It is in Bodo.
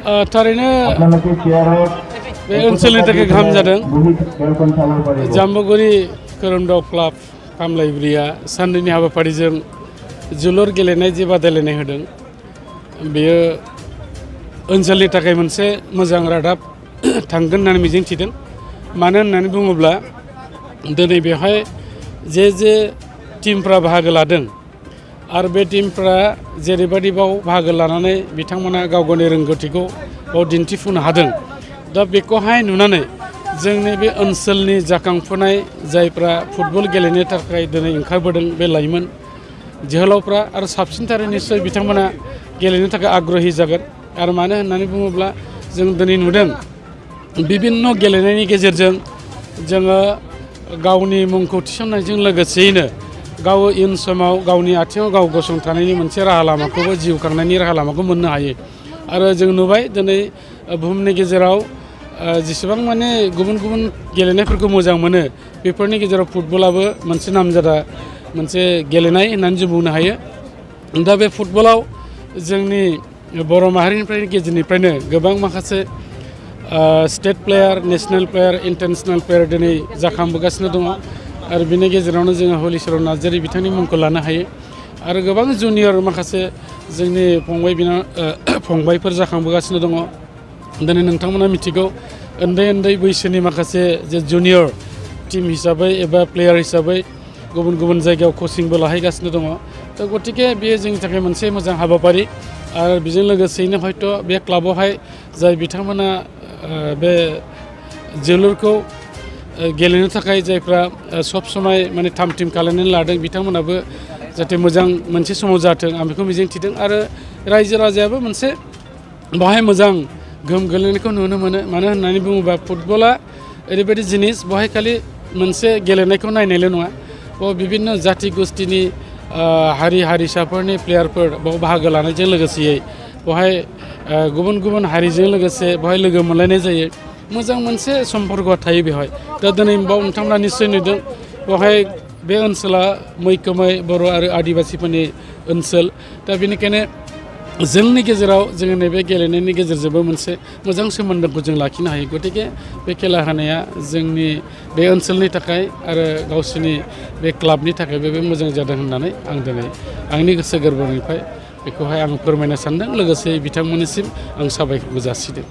थारैनो बे ओनसोलनि थाखाय गाहाम जादों। जाम्बुगुरि खोरोमदाव क्लाब कामलाइब्रिया साननैनि हाबाफारिजों जोलुर गेलेनाय जे बादायलायनाय होदों बेयो ओनसोलनि थाखाय मोनसे मोजां रादाब थांगोन होननानै मिजिंथिदों। मानो होननानै बुङोब्ला दिनै बेवहाय जे टिमफ्रा बाहागो लादों आरो बे टिमफ्रा जेरैबायदि बाव बाहागो लानानै बिथांमोना गाव गावनि रोंगौथिखौ बाव दिन्थिफुंनो हादों। दा बेखौहाय नुनानै जोंनि बे ओनसोलनि जाखांफुनाय जायफ्रा फुटबल गेलेनो थाखाय दिनै ओंखारबोदों बे लाइमोन जोहोलावफ्रा आरो साबसिनथारै निस्सय बिथांमोना गेलेनो थाखाय आग्रही जागोन। आरो मानो होननानै बुङोब्ला जों दिनै नुदों बिभिन्न गेलेनायनि गेजेरजों जोङो गावनि मुंखौ थिसननायजों लोगोसेयैनो गाव इयुन समाव गावनि आथिङाव गाव गसंथानायनि मोनसे राहा लामाखौबो जिउ खांनायनि राहा लामाखौ मोननो हायो। आरो जों नुबाय दिनै बुहुमनि गेजेराव जेसेबां माने गुबुन गुबुन गेलेनायफोरखौ मोजां मोनो बेफोरनि गेजेराव फुटबलाबो मोनसे नामजादा मोनसे गेलेनाय होननानै जों बुंनो हायो। दा बे फुटबलाव जोंनि बर' माहारिनिफ्राय गेजेरनिफ्रायनो गोबां माखासे state player national player international player दिनै जाखांबोगासिनो दङ। आरो बिनि गेजेरावनो जोङो हलिचरन नार्जारी बिथांनि मुंखौ लानो हायो। आरो गोबां जुनियर माखासे जोंनि फंबायफोर जाखांबोगासिनो दङ। दिनै नोंथांमोना मिथिगौ उन्दै उन्दै बैसोनि माखासे जे जुनियर टिम हिसाबै एबा प्लेयार हिसाबै गुबुन गुबुन जायगायाव कचिंबो लाहैगासिनो दङ। दा गतिके बेयो जोंनि थाखाय मोनसे मोजां हाबाफारि। आरो बेजों लोगोसेयैनो हयथ' बे क्लाबावहाय जाय बिथांमोना बे जोलुरखौ गेलेनो थाखाय जायफ्रा सब समाय माने थाम थिम खालामनानै लादों बिथांमोनाबो जाहाथे मोजां मोनसे समाव जाथों आं बेखौ मिजिंथिदों। आरो रायजो राजायाबो मोनसे बेवहाय मोजां गोहोम गोलैनायखौ नुनो मोनो। मानो होननानै बुङोबा फुटबला ओरैबायदि जिनिस बेवहाय खालि मोनसे गेलेनायखौ नायनायल' नङा, बेयाव बिभिन्न जाथि गोष्ठिनि हारि हारिसाफोरनि प्लेयारफोर बेयाव बाहागो लानायजों लोगोसेयै बेवहाय गुबुन गुबुन हारिजों लोगोसे बेवहाय लोगो मोनलायनाय जायो। मोजां मोनसे सम्पर्कआ थायो बेवहाय। दा दिनै बाव नोंथांमोना निस्सय नुदों बेवहाय बे ओनसोला मैखोमै बर' आरो आदिबासिफोरनि ओनसोल। दा बेनिखायनो जोंनि गेजेराव जोङो नैबे गेलेनायनि गेजेरजोंबो मोनसे मोजां सोमोन्दोखौ जों लाखिनो हायो। गतिके बे खेला होनाया जोंनि बे ओनसोलनि थाखाय आरो गावसोरनि बे क्लाबनि थाखायबो बे मोजां जादों होननानै आं दिनै आंनि गोसो गोरबोनिफ्राय बेखौहाय आं फोरमायनो सानदों। लोगोसे बिथांमोननिसिम आं साबायखरबो जासिदों।